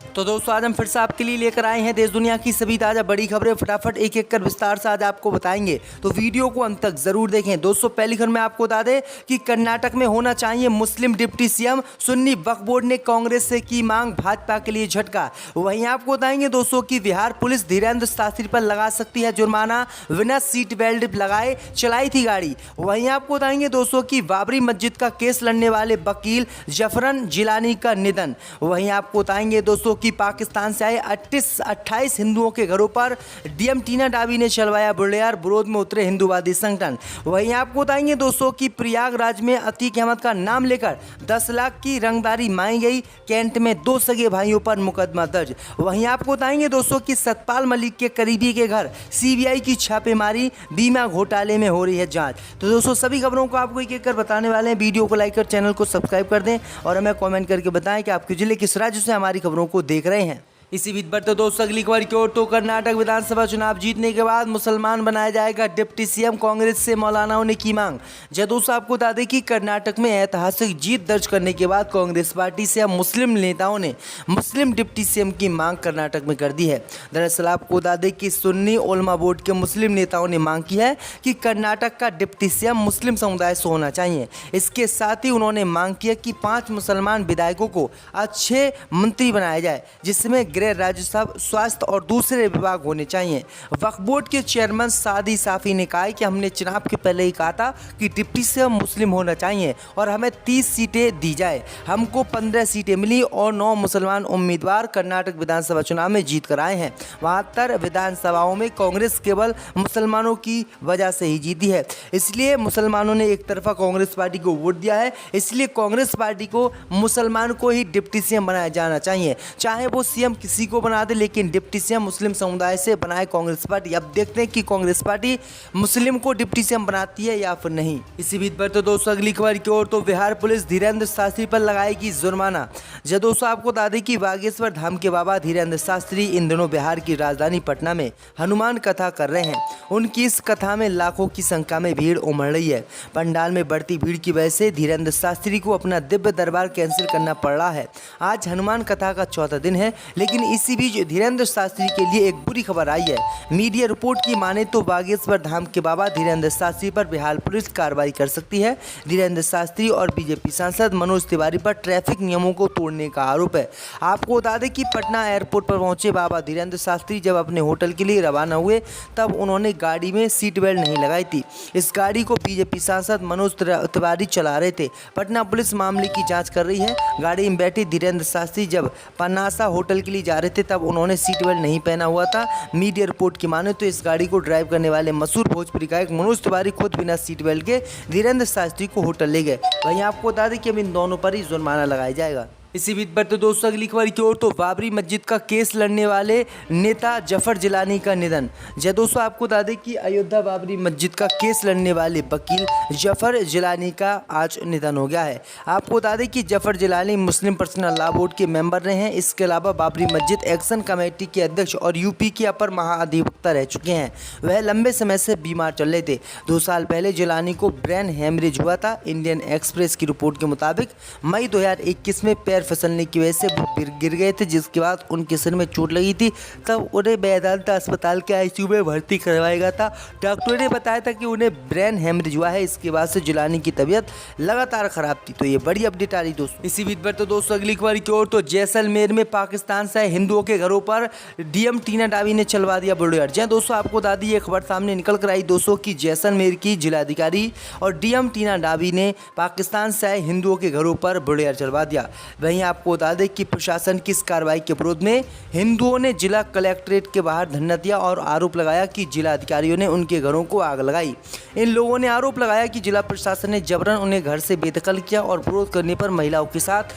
तो दोस्तों आज हम फिर से आपके लिए लेकर आए हैं देश दुनिया की सभी ताज़ा बड़ी खबरें। फटाफट एक एक कर विस्तार से आज आपको बताएंगे, तो वीडियो को अंत तक जरूर देखें। दोस्तों पहली खबर में आपको बता दें कि कर्नाटक में होना चाहिए मुस्लिम डिप्टी सीएम, सुन्नी वक्फ बोर्ड ने कांग्रेस से की मांग, भाजपा के लिए झटका। वहीं आपको बताएंगे दोस्तों की बिहार पुलिस धीरेन्द्र शास्त्री पर लगा सकती है जुर्माना, बिना सीट बेल्ट लगाए चलाई थी गाड़ी। वहीं आपको बताएंगे दोस्तों की बाबरी मस्जिद का केस लड़ने वाले वकील जफरन जिलानी का निधन। वहीं आपको बताएंगे दोस्तों कि पाकिस्तान से आए 28 हिंदुओं के घरों पर डीएम टीना डाबी ने चलवाया बुलडोजर, विरोध में उतरे हिंदूवादी संगठन। वहीं आपको बताएंगे दोस्तों कि प्रयागराज में अतीक अहमद का नाम लेकर 10 लाख की रंगदारी मांगी गई, कैंट में 2 सगे भाइयों पर मुकदमा दर्ज। वहीं आपको बताएंगे दोस्तों कि सतपाल मलिक के करीबी के घर सीबीआई की छापेमारी, बीमा घोटाले में हो रही है जांच। तो दोस्तों सभी खबरों को आपको एक एक कर बताने वाले हैं। वीडियो को लाइक कर चैनल को सब्सक्राइब कर दें और हमें कमेंट करके बताएं कि आपके जिले किस राज्य से हमारी खबरों को देख रहे हैं। इसी बीच बढ़ते दोस्तों अगली खबर की ओर, तो कर्नाटक विधानसभा चुनाव जीतने के बाद मुसलमान बनाया जाएगा डिप्टी सीएम, कांग्रेस से मौलानाओं ने की मांग। दोस्तों आपको बता दें कि कर्नाटक में ऐतिहासिक जीत दर्ज करने के बाद कांग्रेस पार्टी से अब मुस्लिम नेताओं ने मुस्लिम डिप्टी सीएम की मांग कर्नाटक में कर दी है। दरअसल आपको बता दें कि सुन्नी उलमा बोर्ड के मुस्लिम नेताओं ने मांग की है कि कर्नाटक का डिप्टी सीएम मुस्लिम समुदाय से होना चाहिए। इसके साथ ही उन्होंने मांग की है कि 5 मुसलमान विधायकों को अच्छे मंत्री बनाया जाए, जिसमें गृह, राजस्व, स्वास्थ्य और दूसरे विभाग होने चाहिए। वक्फ बोर्ड के चेयरमैन सादी साफी ने कहा कि हमने चुनाव के पहले ही कहा था कि डिप्टी सीएम मुस्लिम होना चाहिए और हमें 30 सीटें दी जाए। हमको 15 सीटें मिली और 9 मुसलमान उम्मीदवार कर्नाटक विधानसभा चुनाव में जीत कर आए हैं। 72 विधानसभाओं में कांग्रेस केवल मुसलमानों की वजह से ही जीती है, इसलिए मुसलमानों ने एक तरफा कांग्रेस पार्टी को वोट दिया है। इसलिए कांग्रेस पार्टी को मुसलमान को ही डिप्टी सीएम बनाया जाना चाहिए, चाहे वो सीएम किसी को बना दे, लेकिन डिप्टी सीएम मुस्लिम समुदाय से बनाए कांग्रेस पार्टी। अब देखते हैं कि कांग्रेस पार्टी मुस्लिम को डिप्टी सीएम बनाती है या फिर नहीं। इसी बीच पर तो दोस्तों अगली खबर की ओर, तो बिहार पुलिस धीरेन्द्र शास्त्री पर लगाएगी जुर्माना। दोस्तों आपको बता दें कि बागेश्वर धाम के बाबा धीरेन्द्र शास्त्री इन दिनों बिहार की राजधानी पटना में हनुमान कथा कर रहे हैं। उनकी इस कथा में लाखों की संख्या में भीड़ उमड़ रही है। पंडाल में बढ़ती भीड़ की वजह से धीरेन्द्र शास्त्री को अपना दिव्य दरबार कैंसिल करना पड़ रहा है। आज हनुमान कथा का चौथा दिन है, लेकिन इसी बीच धीरेन्द्र शास्त्री के लिए एक बुरी खबर आई है। मीडिया रिपोर्ट की माने तो बागेश्वर धाम के बाबा धीरेन्द्र शास्त्री पर बिहार पुलिस कार्रवाई कर सकती है। धीरेन्द्र शास्त्री और बीजेपी सांसद मनोज तिवारी पर ट्रैफिक नियमों को तोड़ने का आरोप है। आपको बता दें कि पटना एयरपोर्ट पर पहुंचे बाबा धीरेन्द्र शास्त्री जब अपने होटल के लिए रवाना हुए, तब उन्होंने गाड़ी में सीट बेल्ट नहीं लगाई थी। इस गाड़ी को बीजेपी सांसद मनोज तिवारी चला रहे थे। पटना पुलिस मामले की जाँच कर रही है। गाड़ी में बैठे धीरेन्द्र शास्त्री जब पनासा होटल के लिए जा रहे थे, तब उन्होंने सीट बेल्ट नहीं पहना हुआ था। मीडिया रिपोर्ट की माने तो इस गाड़ी को ड्राइव करने वाले मशहूर भोजपुरी गायक मनोज तिवारी खुद बिना सीट बेल्ट के धीरेन्द्र शास्त्री को होटल ले गए। वहीं आपको बता दें कि अब इन दोनों पर ही जुर्माना लगाया जाएगा। इसी बीच पर तो दोस्तों अगली खबर की ओर, तो बाबरी मस्जिद का केस लड़ने वाले नेता जफर जिलानी का निधन। दोस्तों आपको बता दें कि अयोध्या बाबरी मस्जिद का केस लड़ने वाले वकील जफर जिलानी का आज निधन हो गया है। आपको बता दें कि जफर जिलानी मुस्लिम पर्सनल लॉ बोर्ड के मेंबर रहे हैं। इसके अलावा बाबरी मस्जिद एक्शन कमेटी के अध्यक्ष और यूपी के अपर महाधिवक्ता रह चुके हैं। वह लंबे समय से बीमार चल रहे थे। 2 साल पहले जिलानी को ब्रेन हेमरेज हुआ था। इंडियन एक्सप्रेस की रिपोर्ट के मुताबिक मई 2021 में पैर फिसलने की वजह से वो गिर गए थे, जिसके बाद उनके सिर में चोट लगी थी। तब उन्हें वेदांता अस्पताल के आईसीयू में भर्ती करवाया गया था। डॉक्टर ने बताया था कि उन्हें ब्रेन हेमरेज हुआ है। इसके बाद से जिलानी की तबीयत लगातार खराब थी। तो ये बड़ी अपडेट आ रही दोस्तों। इसी बीच पर तो दोस्तों अगली खबर की ओर, तो जैसलमेर में पाकिस्तान से हिंदुओं के घरों पर डीएम टीना डाबी ने चलवा दिया बुलडोजर। दोस्तों आपको बता दी ये खबर सामने निकल कर आई दोस्तों की जैसलमेर की जिलाधिकारी और डीएम टीना डाबी ने पाकिस्तान से आए हिंदुओं के घरों पर बुलडोजर चलवा दिया। वहीं आपको बता दें कि प्रशासन की इस कार्रवाई के विरोध में हिंदुओं ने जिला कलेक्ट्रेट के बाहर धरना दिया और आरोप लगाया कि जिला अधिकारियों ने उनके घरों को आग लगाई। इन लोगों ने आरोप लगाया कि जिला प्रशासन ने जबरन उन्हें घर से बेदखल किया और विरोध करने पर महिलाओं के साथ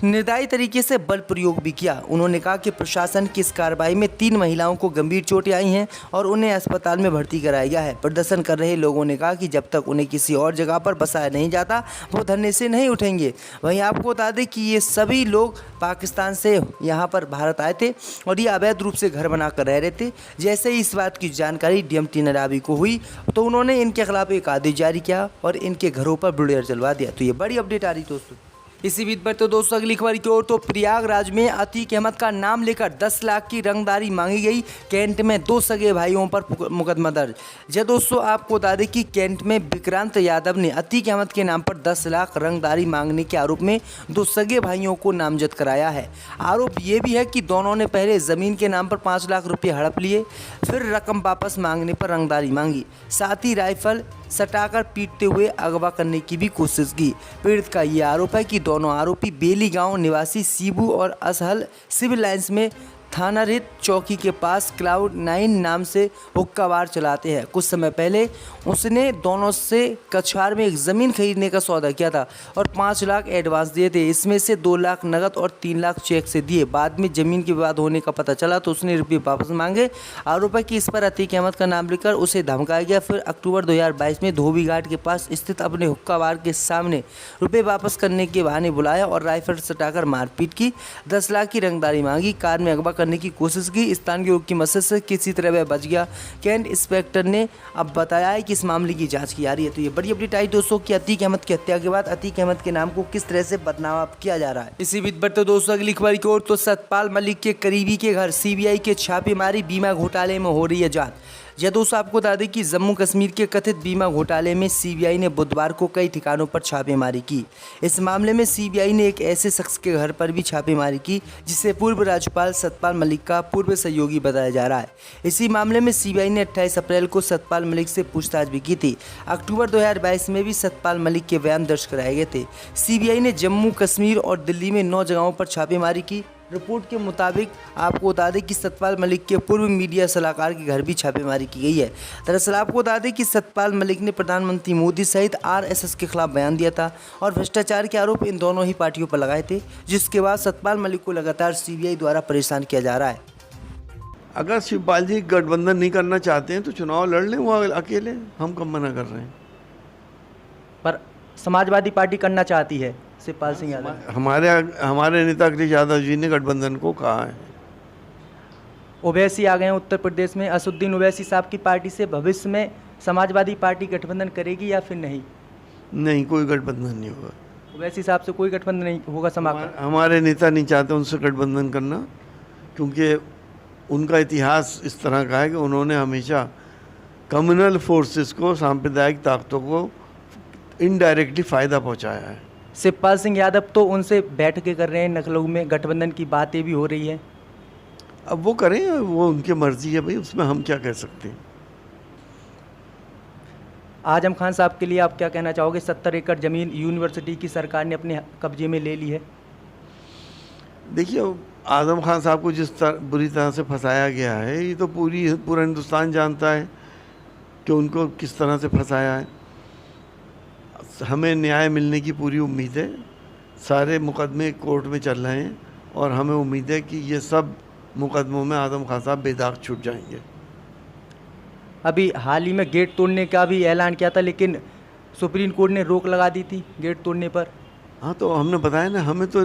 निर्दयी तरीके से बल प्रयोग भी किया। उन्होंने कहा कि प्रशासन की इस कार्रवाई में 3 महिलाओं को गंभीर चोटें आई हैं और उन्हें अस्पताल में भर्ती कराया गया है। प्रदर्शन कर रहे लोगों ने कहा कि जब तक उन्हें किसी और जगह पर बसाया नहीं जाता, वो धरने से नहीं उठेंगे। वहीं आपको बता दें कि ये सभी लोग पाकिस्तान से यहाँ पर भारत आए थे और ये अवैध रूप से घर बनाकर रह रहे थे। जैसे ही इस बात की जानकारी डीएम टीना डाबी को हुई, तो उन्होंने इनके खिलाफ एक आदेश जारी किया और इनके घरों पर बुलडोजर चलवा दिया। तो ये बड़ी अपडेट आ रही दोस्तों। इसी बीच पर तो दोस्तों अगली खबर की ओर, तो प्रयागराज में अतीक अहमद का नाम लेकर 10 लाख की रंगदारी मांगी गई। कैंट में 2 सगे भाइयों पर मुकदमा दर्ज। जी दोस्तों, आपको बता दें कि कैंट में विक्रांत यादव ने अतीक अहमद के नाम पर 10 लाख रंगदारी मांगने के आरोप में 2 सगे भाइयों को नामजद कराया है। आरोप ये भी है कि दोनों ने पहले जमीन के नाम पर 5 लाख रुपये हड़प लिए, फिर रकम वापस मांगने पर रंगदारी मांगी, साथ ही राइफल सटाकर पीटते हुए अगवा करने की भी कोशिश की। पीड़ित का ये आरोप है कि दोनों आरोपी बेली गांव निवासी शिबू और असहल सिविल लाइंस में थाना रित चौकी के पास क्लाउड 9 नाम से हुक्का बार चलाते हैं। कुछ समय पहले उसने दोनों से कछार में एक ज़मीन खरीदने का सौदा किया था और 5 लाख एडवांस दिए थे। इसमें से 2 लाख नगद और 3 लाख चेक से दिए। बाद में ज़मीन के विवाद होने का पता चला तो उसने रुपये वापस मांगे। आरोप है कि इस पर अतीक अहमद का नाम लेकर उसे धमकाया गया। फिर अक्टूबर 2022 में धोबी घाट के पास स्थित अपने हुक्का बार के सामने रुपये वापस करने के बहाने बुलाया और राइफल सटाकर मारपीट की। 10 लाख की रंगदारी मांगी, कार में अगवा करने की कोशिश की। स्थानीय लोगों की मदद से किसी तरह वह बच गया। कैंट इंस्पेक्टर ने अब बताया है कि इस मामले की जांच की जा रही है। तो ये बड़ी अपडेट आई दोस्तों कि अतीक अहमद की हत्या के बाद अतीक अहमद के नाम को किस तरह से बदनाम किया जा रहा है। इसी बीच पर तो दोस्तों अगली खबर की ओर, तो सतपाल मलिक के करीबी के घर सीबीआई के छापेमारी, बीमा घोटाले में हो रही है जांच। यह दोस्तों आपको बता दें कि जम्मू कश्मीर के कथित बीमा घोटाले में सीबीआई ने बुधवार को कई ठिकानों पर छापेमारी की। इस मामले में सीबीआई ने एक ऐसे शख्स के घर पर भी छापेमारी की जिसे पूर्व राज्यपाल सतपाल मलिक का पूर्व सहयोगी बताया जा रहा है। इसी मामले में सीबीआई ने 28 अप्रैल को सतपाल मलिक से पूछताछ भी की थी। अक्टूबर 2022 में भी सतपाल मलिक के बयान दर्ज कराए गए थे। सीबीआई ने जम्मू कश्मीर और दिल्ली में 9 जगहों पर छापेमारी की। रिपोर्ट के मुताबिक आपको बता दें कि सतपाल मलिक के पूर्व मीडिया सलाहकार के घर भी छापेमारी की गई है। दरअसल आपको बता दें कि सतपाल मलिक ने प्रधानमंत्री मोदी सहित आरएसएस के खिलाफ बयान दिया था और भ्रष्टाचार के आरोप इन दोनों ही पार्टियों पर लगाए थे, जिसके बाद सतपाल मलिक को लगातार सीबीआई द्वारा परेशान किया जा रहा है। अगर शिवपाल जी गठबंधन नहीं करना चाहते हैं तो चुनाव लड़ लें वो अकेले, हम कब मना कर रहे हैं। पर समाजवादी पार्टी करना चाहती है शिवपाल सिंह यादव। हमारे नेता अखिलेश यादव जी ने गठबंधन को कहा है। ओवैसी आ गए हैं उत्तर प्रदेश में। असदुद्दीन ओवैसी साहब की पार्टी से भविष्य में समाजवादी पार्टी गठबंधन करेगी या फिर नहीं? नहीं, कोई गठबंधन नहीं होगा। ओवैसी साहब से कोई गठबंधन नहीं होगा। हमारे नेता नहीं चाहते उनसे गठबंधन करना, क्योंकि उनका इतिहास इस तरह का है कि उन्होंने हमेशा कम्युनल फोर्सेस को, सांप्रदायिक ताकतों को इनडायरेक्टली फ़ायदा पहुंचाया है। शिवपाल सिंह यादव तो उनसे बैठ के कर रहे हैं, लखनऊ में गठबंधन की बातें भी हो रही है। अब वो करें, वो उनकी मर्जी है भाई, उसमें हम क्या कह सकते हैं। आजम खान साहब के लिए आप क्या कहना चाहोगे? 70 एकड़ ज़मीन यूनिवर्सिटी की सरकार ने अपने कब्जे में ले ली है। देखिए, आजम खान साहब को जिस बुरी तरह से फंसाया गया है, ये तो पूरा हिंदुस्तान जानता है कि उनको किस तरह से फंसाया है। हमें न्याय मिलने की पूरी उम्मीद है। सारे मुकदमे कोर्ट में चल रहे हैं और हमें उम्मीद है कि ये सब मुकदमों में आजम खान साहब बेदाग छूट जाएंगे। अभी हाल ही में गेट तोड़ने का भी ऐलान किया था, लेकिन सुप्रीम कोर्ट ने रोक लगा दी थी गेट तोड़ने पर। हाँ, तो हमने बताया ना, हमें तो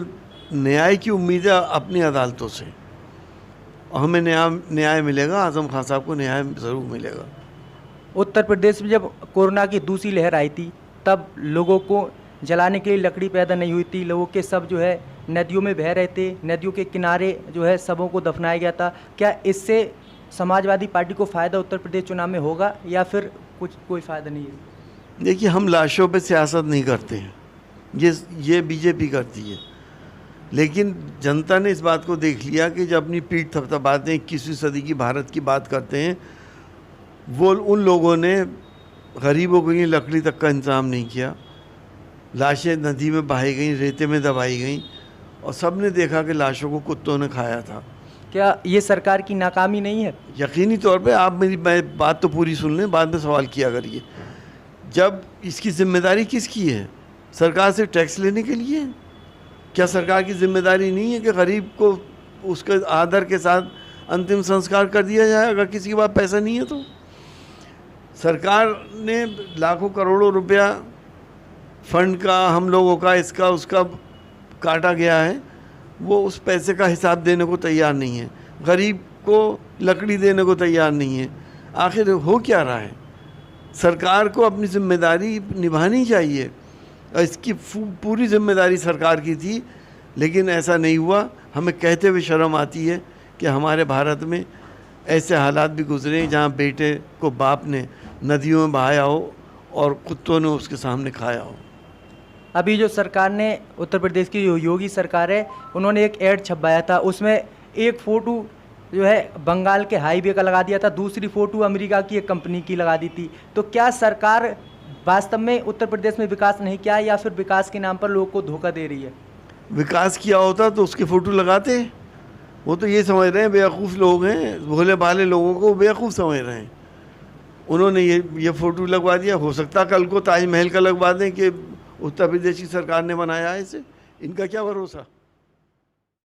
न्याय की उम्मीद है अपनी अदालतों से, और हमें न्याय मिलेगा। आजम खान साहब को न्याय ज़रूर मिलेगा। उत्तर प्रदेश में जब कोरोना की दूसरी लहर आई थी तब लोगों को जलाने के लिए लकड़ी पैदा नहीं हुई थी। लोगों के सब जो है नदियों में बह रहे थे, नदियों के किनारे जो है सबों को दफनाया गया था। क्या इससे समाजवादी पार्टी को फ़ायदा उत्तर प्रदेश चुनाव में होगा या फिर कोई फ़ायदा नहीं है? देखिए, हम लाशों पे सियासत नहीं करते हैं, ये बीजेपी करती है। लेकिन जनता ने इस बात को देख लिया कि जब अपनी पीठ थपथपाते हैं, 21वीं सदी की भारत की बात करते हैं, वो उन लोगों ने गरीबों के लिए लकड़ी तक का इंतजाम नहीं किया। लाशें नदी में बहाई गई, रेते में दबाई गई, और सब ने देखा कि लाशों को कुत्तों ने खाया था। क्या ये सरकार की नाकामी नहीं है? यकीनी तौर पे। आप मेरी बात तो पूरी सुन लें, बाद में सवाल किया करिए। जब इसकी जिम्मेदारी किसकी है? सरकार से टैक्स लेने के लिए? क्या सरकार की जिम्मेदारी नहीं है कि गरीब को उसके आदर के साथ अंतिम संस्कार कर दिया जाए अगर किसी के पास पैसा नहीं है तो? सरकार ने लाखों करोड़ों रुपया फंड का, हम लोगों का, इसका उसका काटा गया है, वो उस पैसे का हिसाब देने को तैयार नहीं है। गरीब को लकड़ी देने को तैयार नहीं है। आखिर हो क्या रहा है? सरकार को अपनी जिम्मेदारी निभानी चाहिए। इसकी पूरी जिम्मेदारी सरकार की थी, लेकिन ऐसा नहीं हुआ। हमें कहते हुए शर्म आती है कि हमारे भारत में ऐसे हालात भी गुजरे जहाँ बेटे को बाप ने नदियों में बहाया हो और कुत्तों ने उसके सामने खाया हो। अभी जो सरकार ने, उत्तर प्रदेश की जो योगी सरकार है, उन्होंने एक ऐड छपवाया था, उसमें एक फ़ोटो जो है बंगाल के हाईवे का लगा दिया था, दूसरी फ़ोटो अमेरिका की एक कंपनी की लगा दी थी। तो क्या सरकार वास्तव में उत्तर प्रदेश में विकास नहीं किया है या फिर विकास के नाम पर लोगों को धोखा दे रही है? विकास किया होता तो उसकी फ़ोटो लगाते। वो तो ये समझ रहे हैं, बेवकूफ़ लोग हैं, भोले भाले लोगों को बेवकूफ़ समझ रहे हैं। उन्होंने ये फ़ोटो लगवा दिया। हो सकता कल को ताजमहल का लगवा दें कि उत्तर प्रदेश की सरकार ने बनाया है इसे, इनका क्या भरोसा।